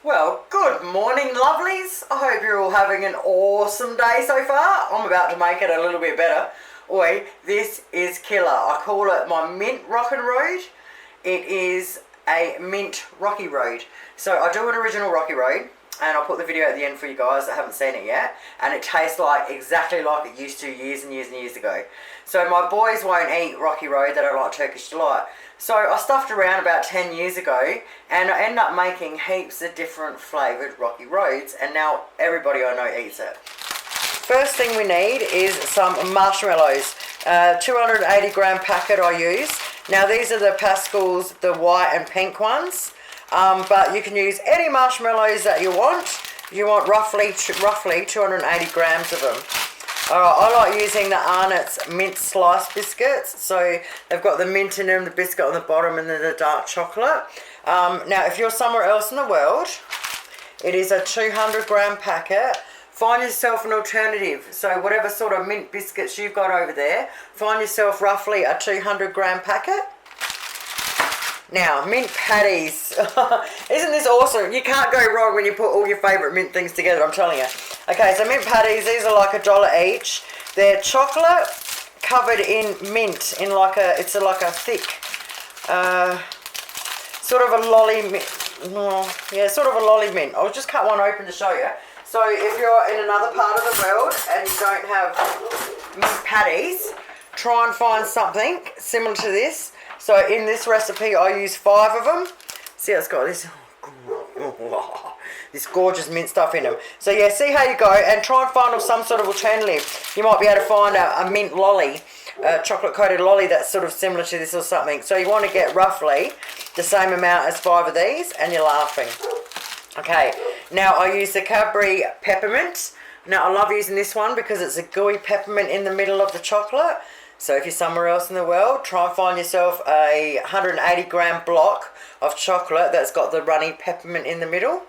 Well, good morning, lovelies. I hope you're all having an awesome day so far. I'm about to make it a little bit better. Oi, this is killer. I call it my mint rockin' road. It is a mint rocky road. So I do an original rocky road, and I'll put the video at the end for you guys that haven't seen it yet. And it tastes like exactly like it used to years and years and years ago. So my boys won't eat rocky road. They don't like Turkish delight. So I stuffed around about 10 years ago, and I ended up making heaps of different flavoured rocky roads, and now everybody I know eats it. First thing we need is some marshmallows. 280 gram packet I use. Now these are the Pascal's, the white and pink ones, but you can use any marshmallows that you want. You want roughly 280 grams of them. Alright, I like using the Arnott's mint slice biscuits. So they've got the mint in them, the biscuit on the bottom, and then the dark chocolate. Now if you're somewhere else in the world, it is a 200 gram packet. Find yourself an alternative. So whatever sort of mint biscuits you've got over there, find yourself roughly a 200 gram packet. Now, mint patties. Isn't this awesome? You can't go wrong when you put all your favourite mint things together, I'm telling you. Okay, so mint patties, these are like $1 each. They're chocolate covered in mint, in like a, it's like a thick, sort of a lolly mint. Yeah, sort of a lolly mint. I'll just cut one open to show you. So if you're in another part of the world and you don't have mint patties, try and find something similar to this. So in this recipe I use 5 of them. See, it's got this gorgeous mint stuff in them. So yeah, see how you go, and try and find some sort of alternative. You might be able to find a mint lolly, a chocolate coated lolly that's sort of similar to this or something. So you want to get roughly the same amount as 5 of these, and you're laughing. Okay, now I use the Cadbury peppermint. Now I love using this one because it's a gooey peppermint in the middle of the chocolate. So if you're somewhere else in the world, try and find yourself a 180 gram block of chocolate that's got the runny peppermint in the middle.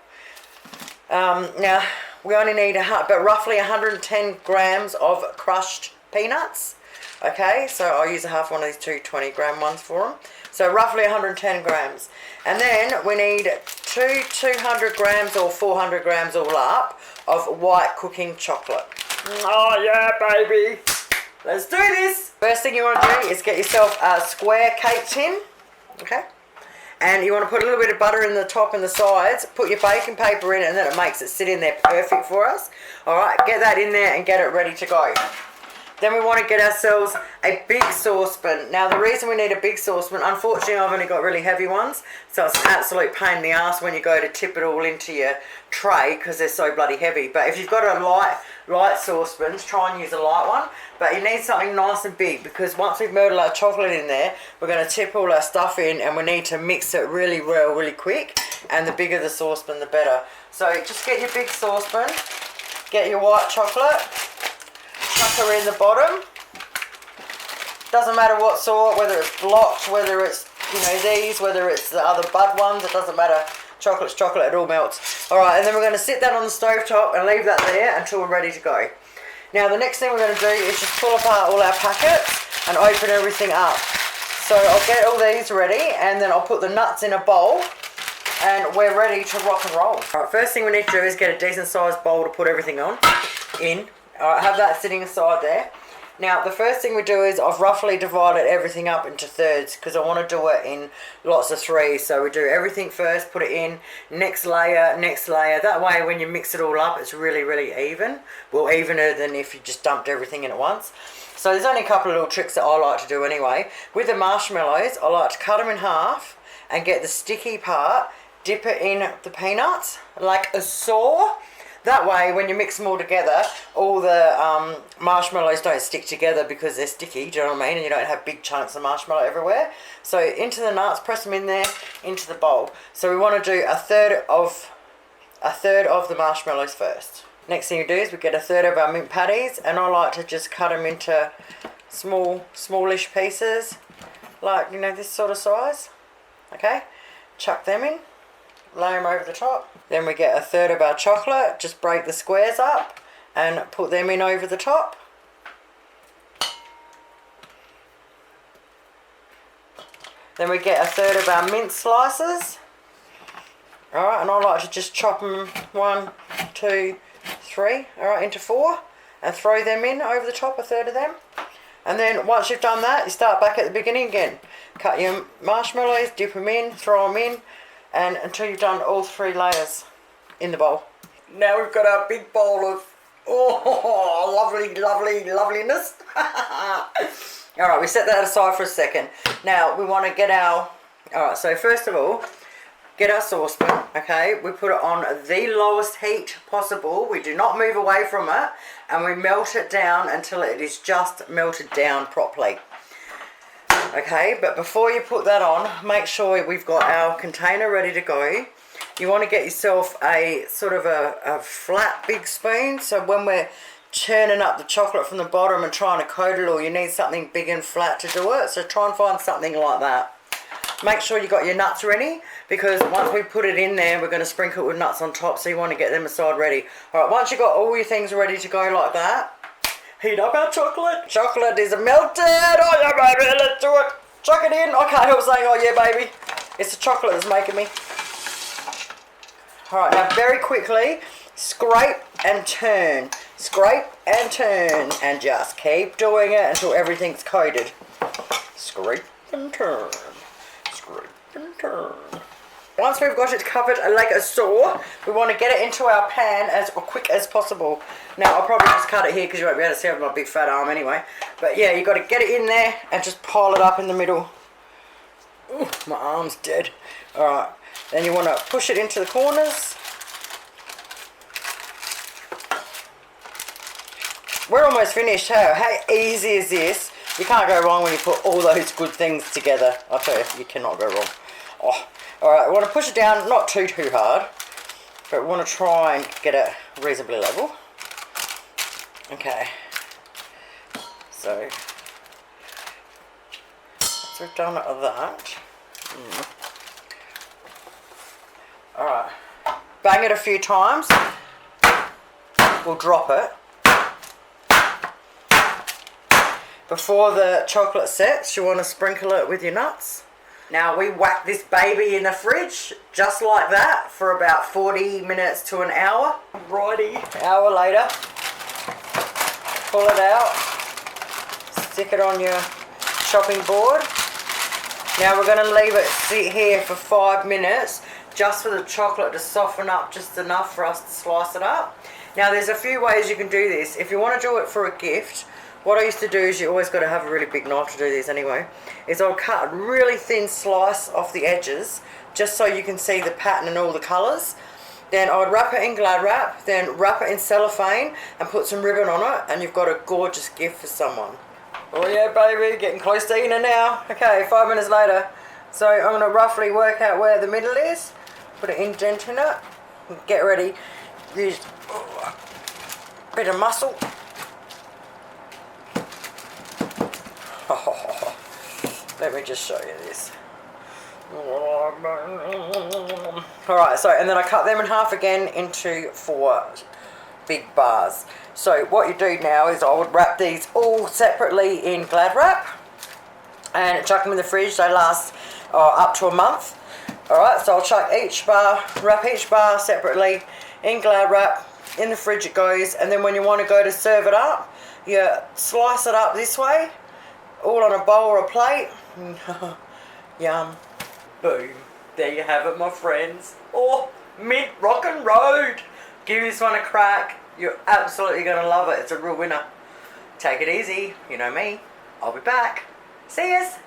Now we only need roughly 110 grams of crushed peanuts. Okay, so I'll use a half one of these 220 gram ones for them. So roughly 110 grams. And then we need 200 grams or 400 grams all up of white cooking chocolate. Oh yeah, baby. Let's do this. First thing you want to do is get yourself a square cake tin. Okay. And you want to put a little bit of butter in the top and the sides. Put your baking paper in, and then it makes it sit in there perfect for us. Alright, get that in there and get it ready to go. Then we want to get ourselves a big saucepan. Now the reason we need a big saucepan, unfortunately I've only got really heavy ones, so it's an absolute pain in the ass when you go to tip it all into your tray because they're so bloody heavy. But if you've got a light saucepan, try and use a light one. But you need something nice and big, because once we've melted our chocolate in there, we're going to tip all our stuff in, and we need to mix it really well, really quick. And the bigger the saucepan, the better. So just get your big saucepan, get your white chocolate, chuck her in the bottom. Doesn't matter what sort, whether it's blocked, whether it's, you know, these, whether it's the other bud ones, it doesn't matter. Chocolate's chocolate, it all melts. Alright, and then we're going to sit that on the stove top and leave that there until we're ready to go. Now the next thing we're going to do is just pull apart all our packets and open everything up. So I'll get all these ready, and then I'll put the nuts in a bowl, and we're ready to rock and roll. Alright, first thing we need to do is get a decent sized bowl to put everything in. Alright, have that sitting aside there. Now the first thing we do is I've roughly divided everything up into thirds, because I want to do it in lots of 3. So we do everything first, put it in, next layer, next layer. That way when you mix it all up, it's really, really even. Well, evener than if you just dumped everything in at once. So there's only a couple of little tricks that I like to do anyway. With the marshmallows, I like to cut them in half and get the sticky part, dip it in the peanuts like a saw. That way, when you mix them all together, all the marshmallows don't stick together because they're sticky, do you know what I mean? And you don't have big chunks of marshmallow everywhere. So into the nuts, press them in there, into the bowl. So we want to do a third of the marshmallows first. Next thing you do is we get a third of our mint patties, and I like to just cut them into smallish pieces, like, you know, this sort of size. Okay, chuck them in. Lay them over the top. Then we get a third of our chocolate, just break the squares up and put them in over the top. Then we get a third of our mint slices. Alright, and I like to just chop them 1, 2, 3, alright, into 4. And throw them in over the top, a third of them. And then once you've done that, you start back at the beginning again. Cut your marshmallows, dip them in, throw them in, and until you've done all 3 layers in the bowl. Now we've got our big bowl of, loveliness. Alright, we set that aside for a second. Now we want to get our, alright, so first of all, get our saucepan, okay? We put it on the lowest heat possible. We do not move away from it. And we melt it down until it is just melted down properly. Okay, but before you put that on, make sure we've got our container ready to go. You want to get yourself a sort of a flat big spoon. So when we're churning up the chocolate from the bottom and trying to coat it all, you need something big and flat to do it. So try and find something like that. Make sure you got your nuts ready, because once we put it in there, we're going to sprinkle it with nuts on top, so you want to get them aside ready. Alright, once you've got all your things ready to go like that, heat up our chocolate. Chocolate is melted. Oh yeah, baby, let's do it. Chuck it in. I can't help saying, oh yeah, baby. It's the chocolate that's making me. Alright, now very quickly, scrape and turn. Scrape and turn. And just keep doing it until everything's coated. Scrape and turn. And turn. Once we've got it covered like a saw, we want to get it into our pan as quick as possible. Now I'll probably just cut it here because you won't be able to see my big fat arm anyway. But yeah, you got to get it in there and just pile it up in the middle. Ooh, my arm's dead. Alright, then you want to push it into the corners. We're almost finished. How easy is this? You can't go wrong when you put all those good things together. I'll tell you, you cannot go wrong. Oh, alright, we want to push it down, not too hard, but we want to try and get it reasonably level. Okay. So, once we've done that. Alright. Bang it a few times. We'll drop it. Before the chocolate sets, you want to sprinkle it with your nuts. Now we whack this baby in the fridge, just like that, for about 40 minutes to an hour. Righty. Hour later, pull it out, stick it on your chopping board. Now we're going to leave it sit here for 5 minutes, just for the chocolate to soften up just enough for us to slice it up. Now there's a few ways you can do this. If you want to do it for a gift, what I used to do is, you always got to have a really big knife to do this anyway, is I'll cut a really thin slice off the edges just so you can see the pattern and all the colours. Then I would wrap it in Glad wrap, then wrap it in cellophane and put some ribbon on it, and you've got a gorgeous gift for someone. Oh yeah, baby, getting close to eating it now. Okay, 5 minutes later. So I'm going to roughly work out where the middle is, put an indent in it, and get ready. Use a bit of muscle. Let me just show you this. Alright, so, and then I cut them in half again into 4 big bars. So what you do now is I would wrap these all separately in Glad wrap and chuck them in the fridge. They last up to a month. Alright, so I'll chuck each bar, wrap each bar separately in Glad wrap. In the fridge it goes, and then when you want to go to serve it up, you slice it up this way, all on a bowl or a plate. Yum. Boom. There you have it, my friends. Oh, mint rockin' road. Give this one a crack. You're absolutely going to love it. It's a real winner. Take it easy. You know me. I'll be back. See yas.